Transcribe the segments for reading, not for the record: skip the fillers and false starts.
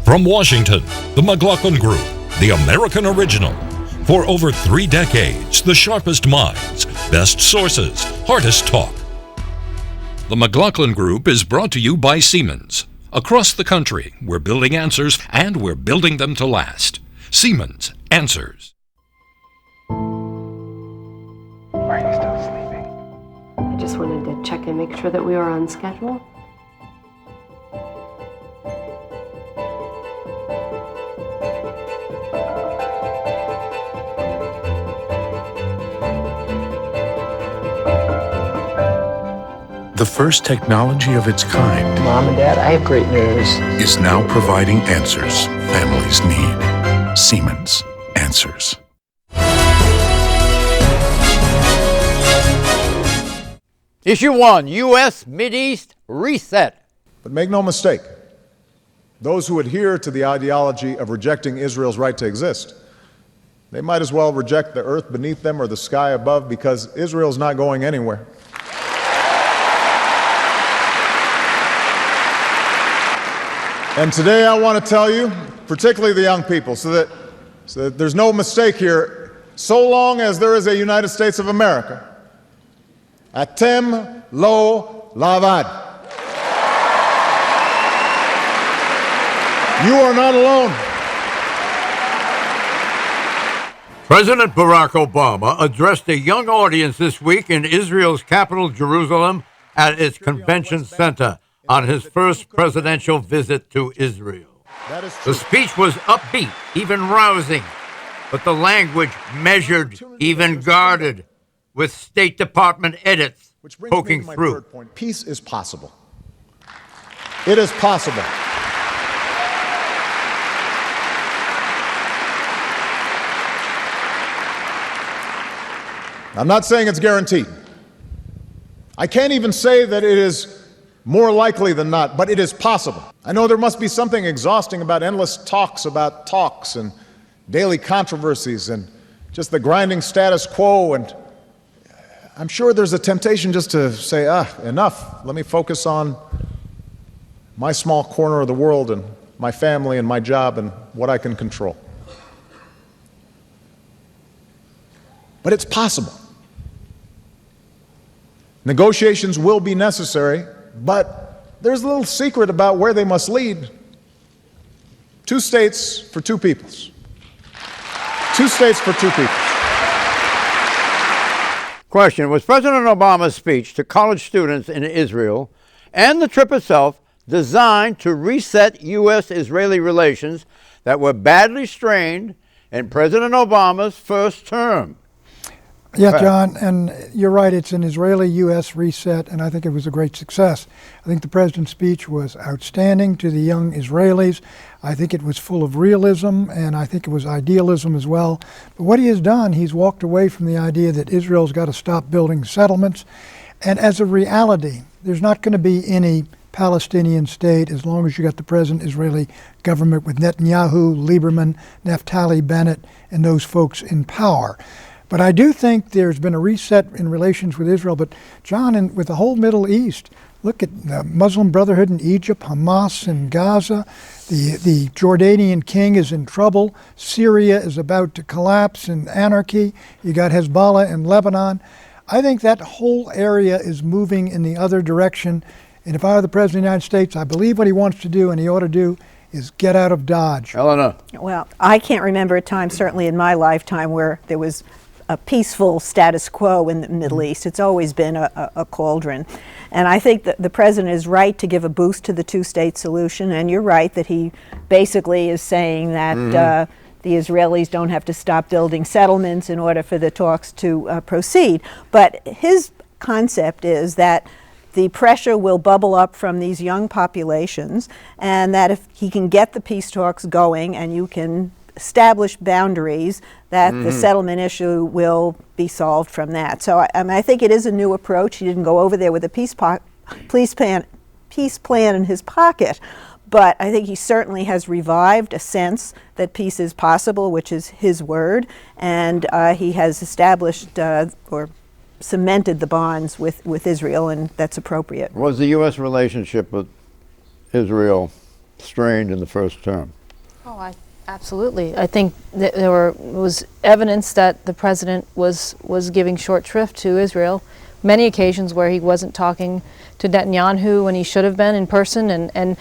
From Washington, the McLaughlin Group, the American original. For over 3 decades, the sharpest minds, best sources, hardest talk. The McLaughlin Group is brought to you by Siemens. Across the country, we're building answers, and we're building them to last. Siemens Answers. Are you still sleeping? I just wanted to check and make sure that we were on schedule. The first technology of its kind. Mom and Dad, I have great news. Is now providing answers families need. Siemens Answers. Issue 1, U.S. Mideast Reset. But make no mistake, those who adhere to the ideology of rejecting Israel's right to exist, they might as well reject the earth beneath them or the sky above, because Israel's not going anywhere. And today I want to tell you, particularly the young people, so that there's no mistake here, so long as there is a United States of America, Atem lo lavad. You are not alone. President Barack Obama addressed a young audience this week in Israel's capital, Jerusalem, at its convention center on his first presidential visit to Israel. The speech was upbeat, even rousing, but the language measured, even guarded, with State Department edits poking through. Third point. Peace is possible. It is possible. I'm not saying it's guaranteed. I can't even say that it is more likely than not, but it is possible. I know there must be something exhausting about endless talks about talks and daily controversies and just the grinding status quo, and I'm sure there's a temptation just to say, enough. Let me focus on my small corner of the world and my family and my job and what I can control. But it's possible. Negotiations will be necessary, but there's a little secret about where they must lead. 2 states for 2 peoples. 2 states for 2 peoples. Question, was President Obama's speech to college students in Israel and the trip itself designed to reset U.S.-Israeli relations that were badly strained in President Obama's first term? Yeah, John, and you're right, it's an Israeli-U.S. reset, and I think it was a great success. I think the president's speech was outstanding to the young Israelis. I think it was full of realism, and I think it was idealism as well. But what he has done, he's walked away from the idea that Israel's got to stop building settlements. And as a reality, there's not going to be any Palestinian state as long as you got the present Israeli government with Netanyahu, Lieberman, Naftali Bennett, and those folks in power. But I do think there's been a reset in relations with Israel. But John, with the whole Middle East, look at the Muslim Brotherhood in Egypt, Hamas in Gaza, the Jordanian king is in trouble, Syria is about to collapse in anarchy, you got Hezbollah in Lebanon. I think that whole area is moving in the other direction. And if I were the President of the United States, I believe what he wants to do, and he ought to do, is get out of Dodge. Eleanor. Well, I can't remember a time, certainly in my lifetime, where there was a peaceful status quo in the Middle East. It's always been a cauldron. And I think that the president is right to give a boost to the 2-state solution, and you're right that he basically is saying that the Israelis don't have to stop building settlements in order for the talks to proceed. But his concept is that the pressure will bubble up from these young populations, and that if he can get the peace talks going and you can establish boundaries, that the settlement issue will be solved from that. So I think it is a new approach. He didn't go over there with a peace plan in his pocket, but I think he certainly has revived a sense that peace is possible, which is his word, and he has established or cemented the bonds with Israel, and that's appropriate. Was the U.S. relationship with Israel strained in the first term? Absolutely. I think that there was evidence that the president was giving short shrift to Israel. Many occasions where he wasn't talking to Netanyahu when he should have been in person, and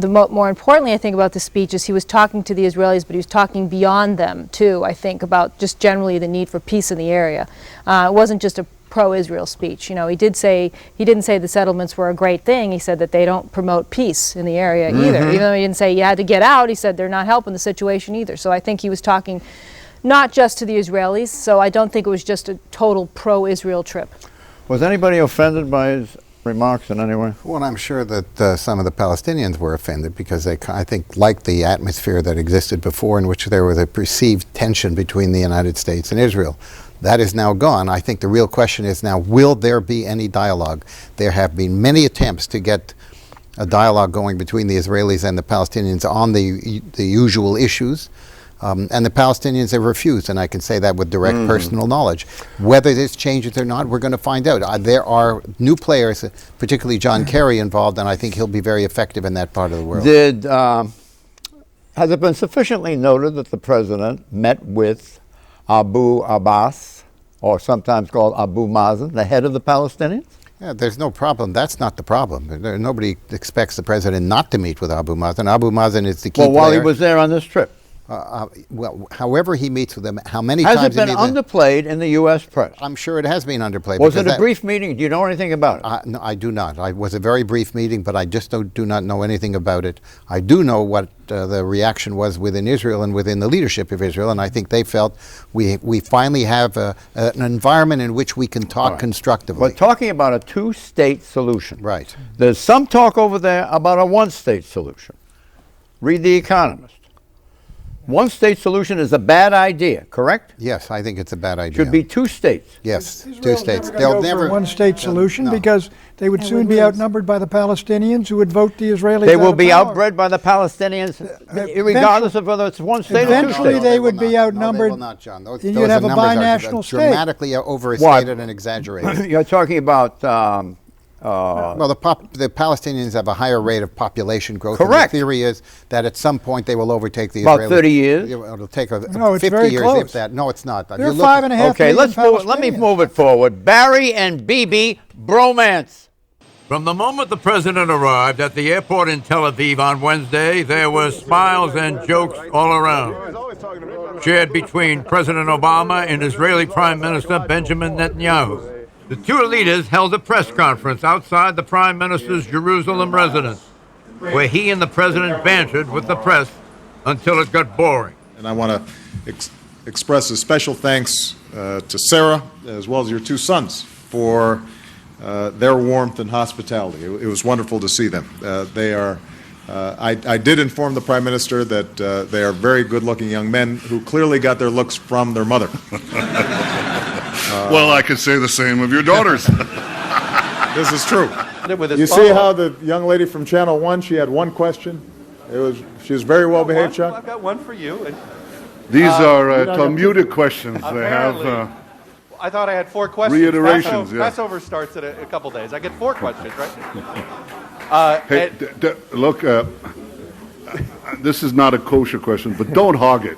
more importantly, I think about the speech is he was talking to the Israelis, but he was talking beyond them too. I think about just generally the need for peace in the area. It wasn't just a pro-Israel speech. You know, he didn't say the settlements were a great thing. He said that they don't promote peace in the area either. Even though he didn't say you had to get out, he said they're not helping the situation either. So I think he was talking not just to the Israelis. So I don't think it was just a total pro-Israel trip. Was anybody offended by his remarks in any way? Well, I'm sure that some of the Palestinians were offended because they, I think, liked the atmosphere that existed before in which there was a perceived tension between the United States and Israel. That is now gone. I think the real question is now, will there be any dialogue? There have been many attempts to get a dialogue going between the Israelis and the Palestinians on the usual issues. And the Palestinians have refused, and I can say that with direct personal knowledge. Whether this changes or not, we're going to find out. There are new players, particularly John Kerry, involved, and I think he'll be very effective in that part of the world. Has it been sufficiently noted that the president met with Abu Abbas, or sometimes called Abu Mazen, the head of the Palestinians? Yeah, there's no problem. That's not the problem. Nobody expects the president not to meet with Abu Mazen. Abu Mazen is the key player. Well, while he was there on this trip? Well, however he meets with them, how many times... Has it been underplayed in the U.S. press? I'm sure it has been underplayed. Was it a brief meeting? Do you know anything about it? No, I do not. It was a very brief meeting, but I just do not know anything about it. I do know what the reaction was within Israel and within the leadership of Israel, and I think they felt we finally have an environment in which we can talk constructively. We're talking about a two-state solution. Right. There's some talk over there about a one-state solution. Read The Economist. One-state solution is a bad idea, correct? Yes, I think it's a bad idea. Should be two states. Yes, Israel's two states. They'll never one-state solution because they would soon be outnumbered by the Palestinians who would vote the Israelis. They will be outbred by the Palestinians, regardless of whether it's one state or two states. Eventually, they would be outnumbered. No, they will not, John. Those you'd have a binational state. Dramatically overstated and exaggerated. You're talking about. Well, the Palestinians have a higher rate of population growth. Correct. And the theory is that at some point they will overtake the About Israelis. 30 years? It'll take 50 very years, close. if that. No, it's not. They're 5.5 Okay, million let me move it forward. Barry and Bibi bromance. From the moment the president arrived at the airport in Tel Aviv on Wednesday, there were smiles and jokes all around, shared between President Obama and Israeli Prime Minister Benjamin Netanyahu. The two leaders held a press conference outside the Prime Minister's Jerusalem residence, where he and the president bantered with the press until it got boring. And I want to express a special thanks to Sarah, as well as your two sons, for their warmth and hospitality. It was wonderful to see them. They are, I did inform the Prime Minister that they are very good-looking young men who clearly got their looks from their mother. Well, I could say the same of your daughters. This is true. You see how the young lady from Channel 1, she had one question? She was very well behaved, Chuck? I've got one for you. These are Talmudic questions. They have I thought I had 4 questions. reiterations. Passover starts in a couple days. I get 4 questions, right? Hey, look, this is not a kosher question, but don't hog it.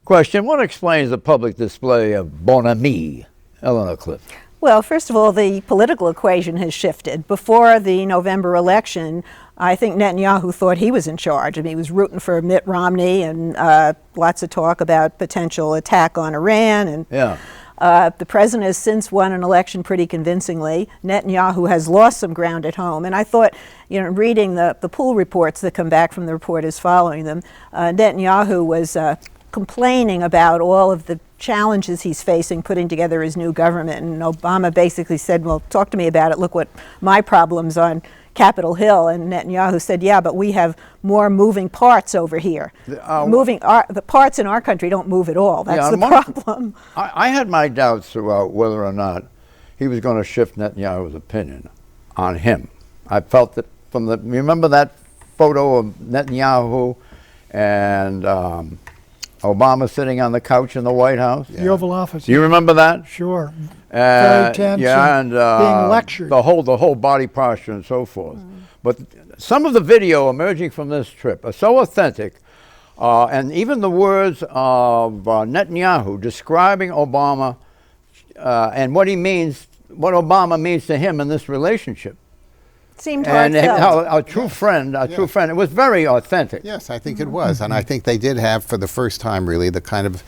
Question, what explains the public display of bon ami, Eleanor Cliff? Well, first of all, the political equation has shifted. Before the November election, I think Netanyahu thought he was in charge. I mean, he was rooting for Mitt Romney and lots of talk about potential attack on Iran. And the president has since won an election pretty convincingly. Netanyahu has lost some ground at home. And I thought, reading the pool reports that come back from the reporters following them, Netanyahu was complaining about all of the challenges he's facing putting together his new government. And Obama basically said, well, talk to me about it. Look what my problems on Capitol Hill. And Netanyahu said, yeah, but we have more moving parts over here. The parts in our country don't move at all. That's the problem. I had my doubts about whether or not he was going to shift Netanyahu's opinion on him. I felt that from you remember that photo of Netanyahu and Obama sitting on the couch in the White House? The Oval Office. Do you remember that? Sure. Very tense and being lectured. the whole body posture and so forth. But some of the video emerging from this trip are so authentic, and even the words of Netanyahu describing Obama and what Obama means to him in this relationship. Seemed And heartfelt. how a true friend, it was very authentic. Yes, I think it was. And I think they did have, for the first time, really, the kind of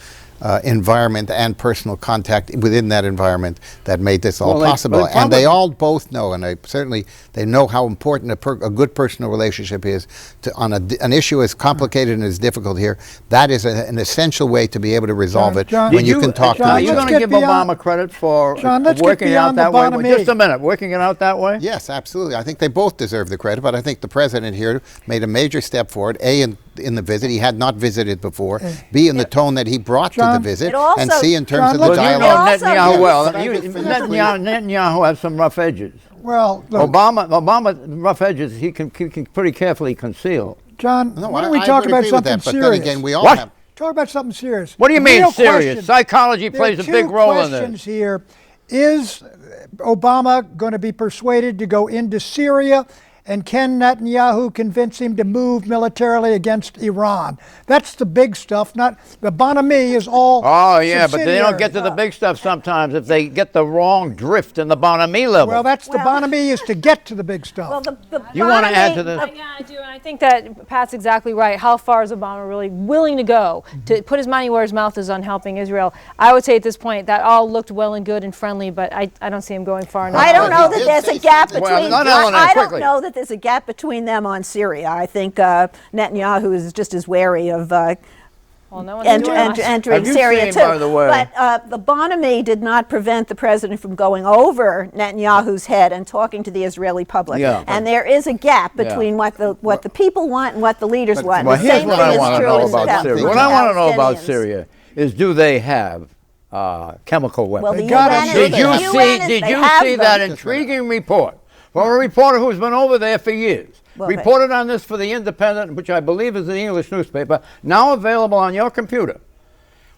environment and personal contact within that environment that made this all possible. And they all both know, and they know how important a good personal relationship is on an issue as complicated and as difficult here. That is an essential way to be able to resolve it when you can talk to each Are other. you going to give Obama credit for working it out that way? Just a minute, working it out that way? Yes, absolutely. I think they both deserve the credit, but I think the president here made a major step forward, A, in the visit. He had not visited before. B, in the tone that he brought to the visit. And C, in terms of the dialogue. You know Netanyahu well. Netanyahu has some rough edges. Well, look, Obama, rough edges, he can pretty carefully conceal. John, why don't we talk about something serious? But then again, we all What? have. Talk about something serious. What do you The mean real serious? question- Psychology plays a big role in There are two this. questions here. Is Obama going to be persuaded to go into Syria? And can Netanyahu convince him to move militarily against Iran? That's the big stuff. Not the bonhomie is all. Oh yeah, but they don't get to subsidiary. the big stuff sometimes if they get the wrong drift in the bonhomie level. Well, that's the bonhomie is to get to the big stuff. Well, the You want to add to this? Yeah, I do, and I think that Pat's exactly right. How far is Obama really willing to go to put his money where his mouth is on helping Israel? I would say at this point that all looked well and good and friendly, but I don't see him going far enough. I don't know that there's a gap between. I don't quickly. know that there's a gap between them on Syria. I think Netanyahu is just as wary of Well, no one's doing much. entering Have you Syria seen, too. by the way- But the bonhomie did not prevent the president from going over Netanyahu's head and talking to the Israeli public. Yeah. And there is a gap between what the people want and what the leaders want. Well, The here's same what thing I is want to true know with about the Syria. What I want to know about Palestinians. Syria is, do they have chemical weapons? Well, the gotta UN show is- Did you the see? UN is- Did they you have see them. that intriguing report from a reporter who's been over there for years? Well, Reported on this for the Independent, which I believe is the English newspaper, now available on your computer.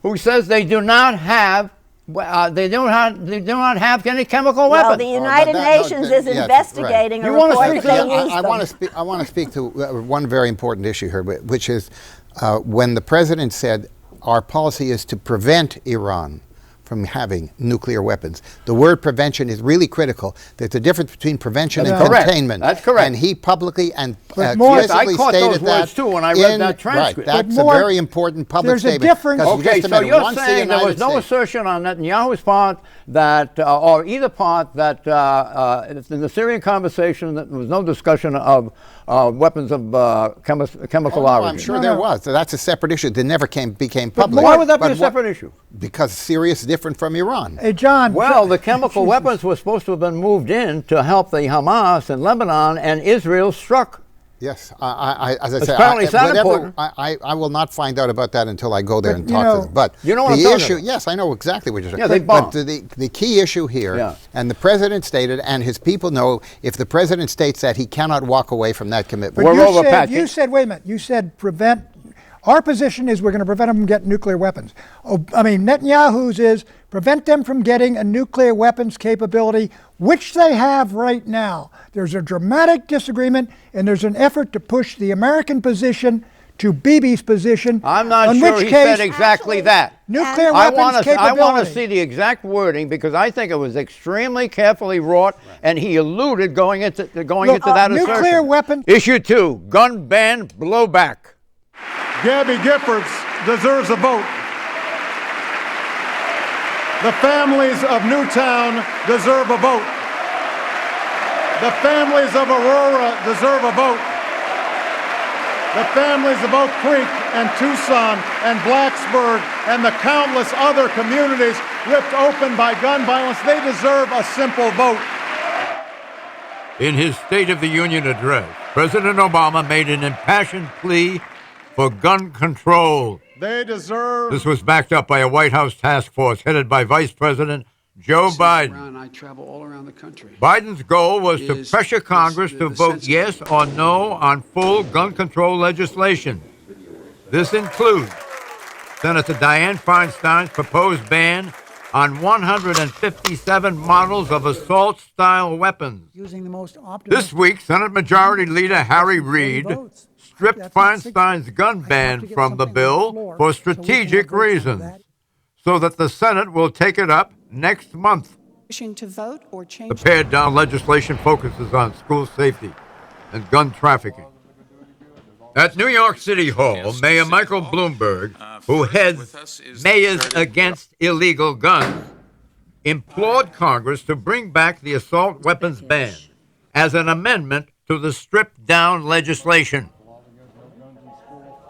Who says they do not have they do not have any chemical Well, weapons? the United Nations is yes, investigating right. a You wanna report speak that to they that? used I them. want to speak to one very important issue here, which is when the president said our policy is to prevent Iran from having nuclear weapons. The word prevention is really critical. There's a difference between prevention That's and correct. containment. That's correct. And he publicly and But more- explicitly I caught stated those that words too when I read that transcript. Right, But that's more- a very important public there's a statement. difference- 'Cause Okay, just a so minute, you're once the saying there was United no States- assertion on Netanyahu's part that, or either part, that in the Syrian conversation that there was no discussion of weapons of chemical Oh, no, origin. I'm sure there was. That's a separate issue that never became public. Why would that be a But separate issue? Because Syria is different from Iran. Hey, John. Well, the chemical weapons were supposed to have been moved in to help the Hamas in Lebanon, and Israel struck. Yes, as I It's say, apparently it's not important. I will not find out about that until I go there But, and you talk know- to them. But You know what I'm the talking issue, about. yes, I know exactly what you're saying. Yeah, they but bombed. the key issue here, Yeah. and the president stated, and his people know, if the president states that, he cannot walk away from that commitment. But Moreover, Pat, you said, wait a minute, you said prevent. Our position is we're going to prevent them from getting nuclear weapons. Netanyahu's is prevent them from getting a nuclear weapons capability, which they have right now. There's a dramatic disagreement, and there's an effort to push the American position to Bibi's position. I'm not in sure which he case, said exactly that. Nuclear I weapons want capability. to see the exact wording because I think it was extremely carefully wrought, and he alluded going into that nuclear assertion. weapon. Issue 2: gun ban blowback. Gabby Giffords deserves a vote. The families of Newtown deserve a vote. The families of Aurora deserve a vote. The families of Oak Creek and Tucson and Blacksburg and the countless other communities ripped open by gun violence, they deserve a simple vote. In his State of the Union address, President Obama made an impassioned plea for gun control. They deserve. This was backed up by a White House task force headed by Vice President Joe Biden. I travel all around the country. Biden's goal was to pressure Congress to vote yes or no on full gun control legislation. This includes Senator Dianne Feinstein's proposed ban on 157 models of assault-style weapons. Using the most This week, Senate Majority Leader Harry Reid stripped Feinstein's gun ban from the bill for strategic reasons, so that the Senate will take it up next month. To vote or change. The pared-down legislation focuses on school safety and gun trafficking. At New York City Hall, Mayor Michael Bloomberg, who heads Mayors Against Illegal Guns, implored Congress to bring back the assault weapons ban as an amendment to the stripped-down legislation.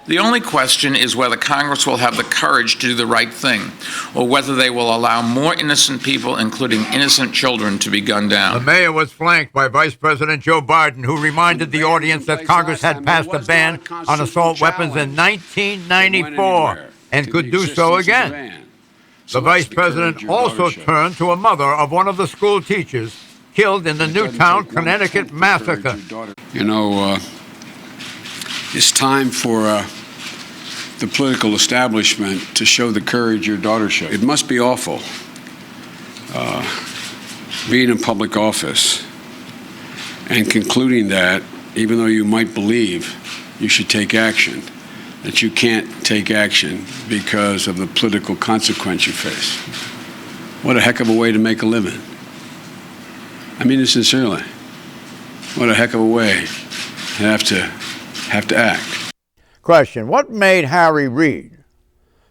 The only question is whether Congress will have the courage to do the right thing, or whether they will allow more innocent people, including innocent children, to be gunned down. The mayor was flanked by Vice President Joe Biden, who reminded the audience that Congress had passed a ban on assault weapons in 1994 and could do so again. The Vice President also turned to a mother of one of the school teachers killed in the Newtown, Connecticut massacre. You know, it's time for the political establishment to show the courage your daughter showed. It must be awful being in public office and concluding that, even though you might believe you should take action, that you can't take action because of the political consequence you face. What a heck of a way to make a living. I mean it sincerely. What a heck of a way to have to act. Question: what made Harry Reid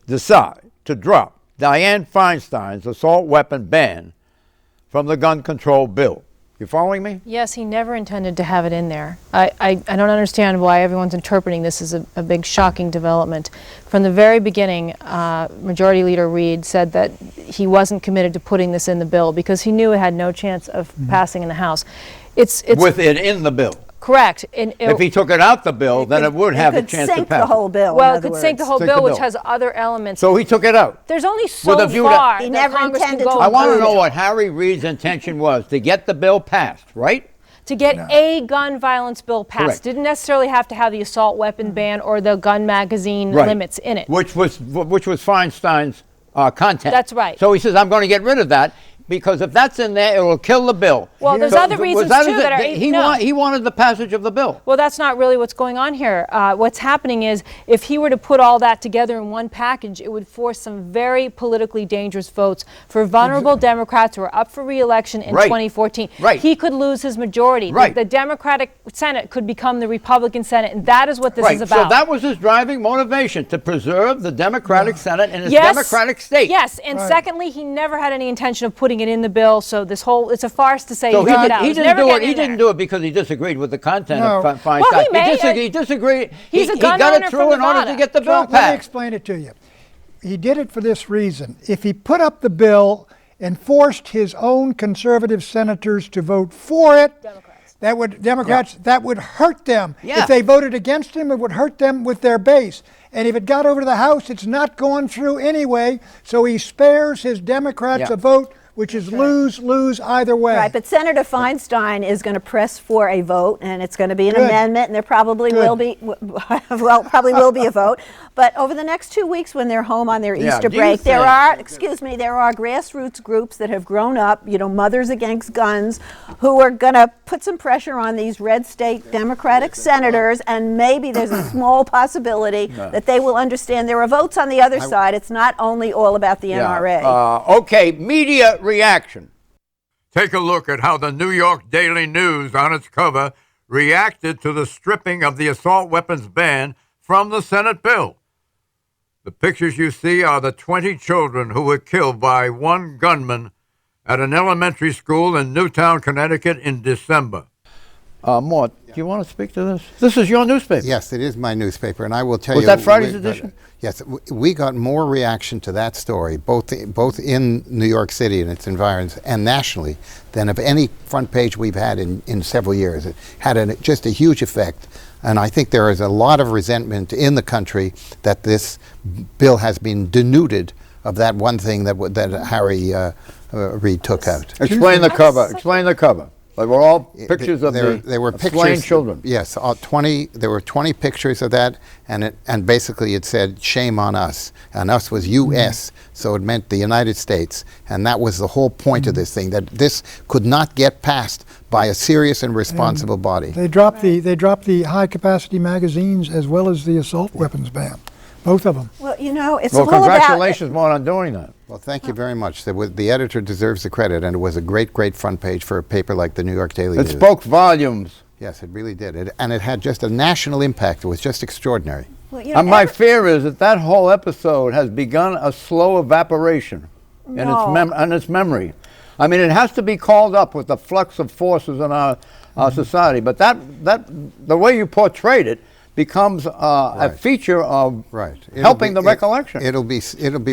decide to drop Dianne Feinstein's assault weapon ban from the gun control bill? You following me? Yes, he never intended to have it in there. I don't understand why everyone's interpreting this as a big shocking development. From the very beginning, Majority Leader Reid said that he wasn't committed to putting this in the bill because he knew it had no chance of passing in the House. It's with it in the bill. Correct. If he took it out the bill, then it would have a chance to pass. It could sink the whole bill. Well, it could sink the whole bill, which has other elements. So he took it out. There's only so far he that never Congress intended can go. I want to know what Harry Reid's intention was, to get the bill passed, right? To get a gun violence bill passed. Correct. Didn't necessarily have to have the assault weapon ban or the gun magazine limits in it. Which was Feinstein's content. That's right. So he says, I'm going to get rid of that, because if that's in there, it will kill the bill. Well, there's other reasons, too, that are... He wanted the passage of the bill. Well, that's not really what's going on here. What's happening is, if he were to put all that together in one package, it would force some very politically dangerous votes for vulnerable Democrats who are up for re-election in 2014. Right. He could lose his majority. Right. The Democratic Senate could become the Republican Senate, and that is what this is about. So that was his driving motivation, to preserve the Democratic Senate in his Democratic state. Yes, and secondly, he never had any intention of putting it in the bill, so this whole, it's a farce to say he took it out. He didn't do it because he disagreed with the content of Feinstein. Well, he may. He disagreed. He's a gun he got owner it through in order to get the bill passed. Let me explain it to you. He did it for this reason. If he put up the bill and forced his own conservative senators to vote for it, that would hurt them. If they voted against him, it would hurt them with their base. And if it got over to the House, it's not going through anyway, so he spares his Democrats a vote, which is lose-lose either way. Right, but Senator Feinstein is going to press for a vote, and it's going to be an amendment, and there probably will be, probably will be a vote. But over the next 2 weeks, when they're home on their Easter break, there are grassroots groups that have grown up, Mothers Against Guns, who are going to put some pressure on these red state Democratic senators, and maybe there's a small possibility that they will understand there are votes on the other side. It's not only all about the NRA. Okay, media reaction. Take a look at how the New York Daily News, on its cover, reacted to the stripping of the assault weapons ban from the Senate bill. The pictures you see are the 20 children who were killed by one gunman at an elementary school in Newtown, Connecticut in December. Mort, do you want to speak to this? This is your newspaper. Yes, it is my newspaper, and I will tell you... Was that Friday's edition? Yes, we got more reaction to that story, both in New York City and its environs, and nationally, than of any front page we've had in several years. It had just a huge effect, and I think there is a lot of resentment in the country that this bill has been denuded of that one thing that Harry Reid took out. Explain the cover. Explain the cover. They were all pictures of They were pictures, slain children. Yes, 20. There were 20 pictures of that, and basically it said "Shame on us," and us was U.S., so it meant the United States, and that was the whole point of this thing, that this could not get passed by a serious and responsible body. They dropped the high capacity magazines as well as the assault weapons ban, both of them. Well, you know, it's Well, all about. congratulations, Maud, on doing that. Well, thank you very much. The editor deserves the credit, and it was a great, great front page for a paper like the New York Daily It News. spoke volumes. Yes, it really did. And it had just a national impact. It was just extraordinary. Well, you know, And my fear is that that whole episode has begun a slow evaporation in its memory. I mean, it has to be called up with the flux of forces in our society. But the way you portrayed it becomes a feature of helping the recollection. It'll be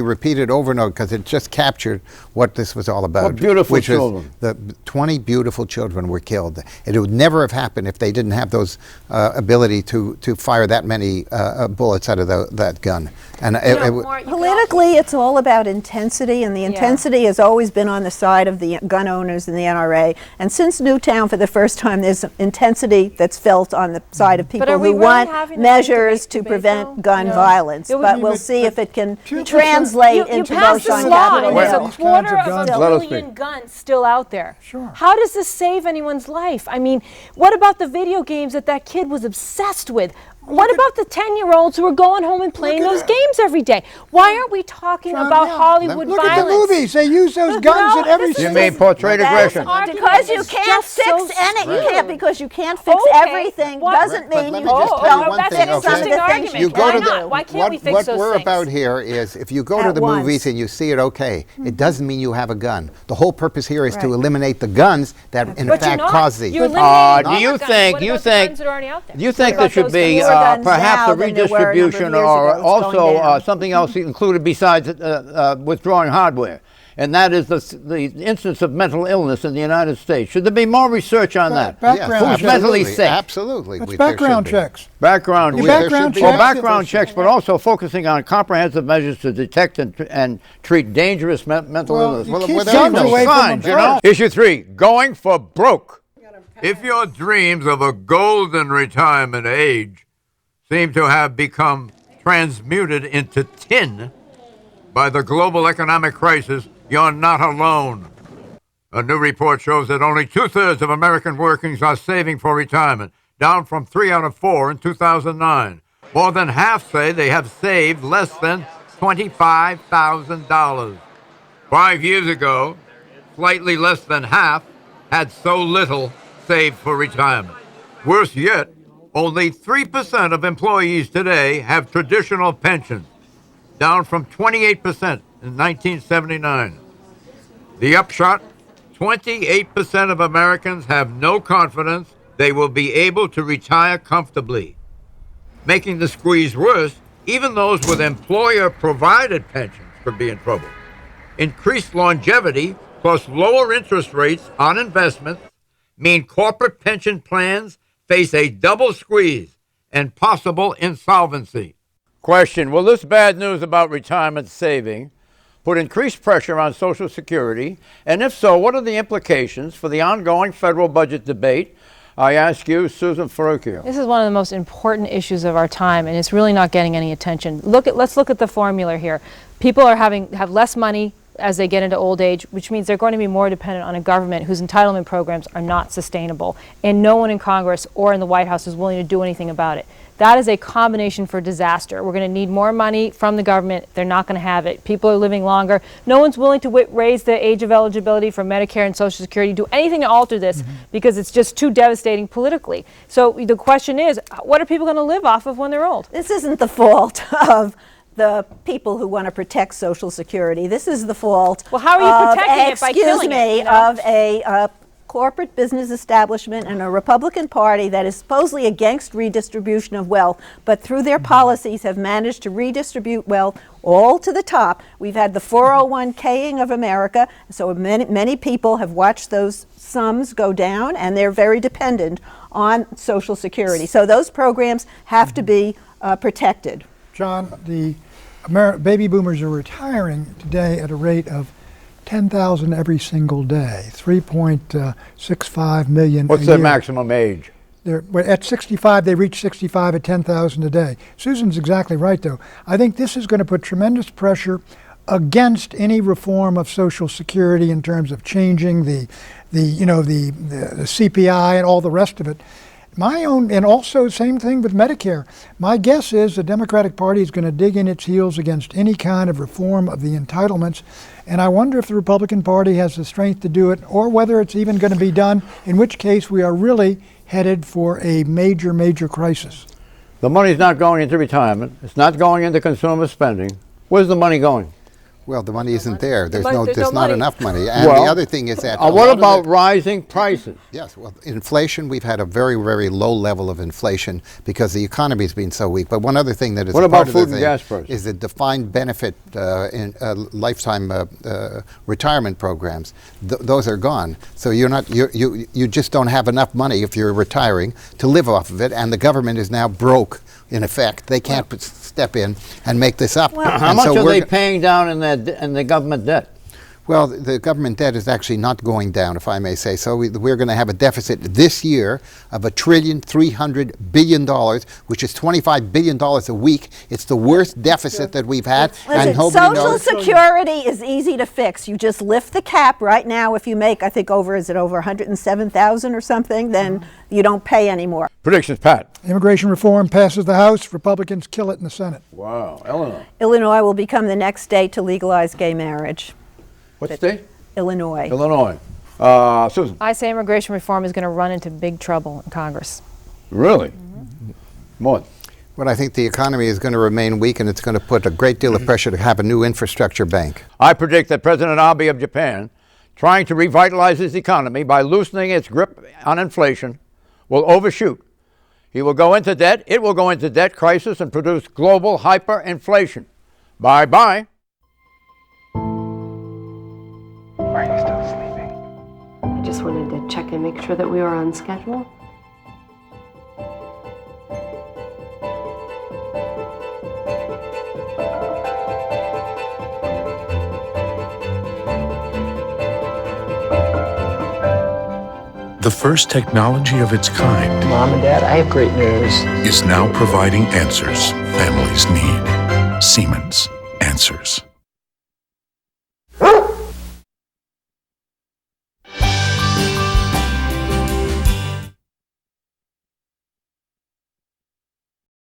repeated over and over because it just captured what this was all about. What beautiful which children. Was the 20 beautiful children were killed. It would never have happened if they didn't have those ability to fire that many bullets out of that gun. And politically, it's all about intensity, and the intensity has always been on the side of the gun owners and the NRA. And since Newtown, for the first time, there's intensity that's felt on the side of people who want measures to prevent gun violence. But we'll see if it can translate into those on Capitol Hill. Hill. There's a quarter of a million guns still out there. Sure. How does this save anyone's life? I mean, what about the video games that kid was obsessed with? What about the 10-year-olds who are going home and playing those games every day? Why aren't we talking about Hollywood Look violence? at the movies. They use those guns at every. You mean portrayed aggression? Because you can't fix any. You can't because you can't fix everything. Doesn't mean you just don't fix some of the things you can do. Why can't we fix those things? What we're about here is if you go to the movies and you see it, okay, it doesn't mean you have a gun. The whole purpose here is to eliminate the guns that in fact cause these. Do you think there should be perhaps a redistribution or also something else included besides withdrawing hardware? And that is the instance of mental illness in the United States. Should there be more research on that? Who's mentally sick? Absolutely. That's background checks. Background checks, but also focusing on comprehensive measures to detect and treat dangerous mental illness. Signs, you know? Issue 3, going for broke. If your dreams of a golden retirement age seem to have become transmuted into tin by the global economic crisis, you're not alone. A new report shows that only 2/3 of American workings are saving for retirement, down from 3 out of 4 in 2009. More than half say they have saved less than $25,000. 5 years ago, slightly less than half had so little saved for retirement. Worse yet, only 3% of employees today have traditional pensions, down from 28% in 1979. The upshot, 28% of Americans have no confidence they will be able to retire comfortably. Making the squeeze worse, even those with employer-provided pensions could be in trouble. Increased longevity plus lower interest rates on investments mean corporate pension plans face a double squeeze and possible insolvency. Question, will this bad news about retirement saving put increased pressure on Social Security? And if so, what are the implications for the ongoing federal budget debate? I ask you, Susan Ferruccio. This is one of the most important issues of our time, and it's really not getting any attention. Let's look at the formula here. People have less money as they get into old age, which means they're going to be more dependent on a government whose entitlement programs are not sustainable, and no one in Congress or in the White House is willing to do anything about it. That is a combination for disaster. We're going to need more money from the government. They're not going to have it. People are living longer. No one's willing to raise the age of eligibility for Medicare and Social Security, do anything to alter this because it's just too devastating politically. So the question is, what are people going to live off of when they're old? This isn't the fault of the people who want to protect Social Security. This is the fault. Well, how are you protecting it by killing it? You know? Of a corporate business establishment and a Republican Party that is supposedly against redistribution of wealth, but through their policies have managed to redistribute wealth all to the top. We've had the 401k-ing of America, so many people have watched those sums go down, and they're very dependent on Social Security. So those programs have to be protected. John, the baby boomers are retiring today at a rate of 10,000 every single day, 3.65 million What's a their year. maximum age? At 65, they reach 65 at 10,000 a day. Susan's exactly right, though. I think this is going to put tremendous pressure against any reform of Social Security in terms of changing the CPI and all the rest of it. And also same thing with Medicare. My guess is the Democratic Party is going to dig in its heels against any kind of reform of the entitlements. And I wonder if the Republican Party has the strength to do it, or whether it's even going to be done, in which case we are really headed for a major, major crisis. The money's not going into retirement. It's not going into consumer spending. Where's the money going? Well, the money isn't there. There's no not money. enough money. And Well, the other thing is that what about rising prices? Yes, well, inflation, we've had a very, very low level of inflation because the economy has been so weak. But one other thing that is What a about part of food the and thing gas prices? is the defined benefit in lifetime retirement programs. Those are gone. So you just don't have enough money if you're retiring to live off of it, and the government is now broke. In effect, they can't step in and make this up. How much are they paying down in the government debt? Well, the government debt is actually not going down, if I may say so. We're going to have a deficit this year of $1.3 trillion, which is $25 billion a week. It's the worst deficit that we've had. Listen, and nobody Social knows. Security is easy to fix. You just lift the cap right now. If you make, I think, over 107,000 or something, then you don't pay anymore. Predictions, Pat. Immigration reform passes the House. Republicans kill it in the Senate. Wow. Illinois. Illinois will become the next state to legalize gay marriage. What state? Illinois. Illinois. Susan. I say immigration reform is going to run into big trouble in Congress. Really? Mm-hmm. More. Well, I think the economy is going to remain weak, and it's going to put a great deal of pressure to have a new infrastructure bank. I predict that President Abe of Japan, trying to revitalize his economy by loosening its grip on inflation, will overshoot. He will go into debt, it will go into debt crisis and produce global hyperinflation. Bye-bye. Why are you still sleeping? I just wanted to check and make sure that we were on schedule. The first technology of its kind Mom and Dad, I have great news. is now providing answers families need. Siemens. Answers.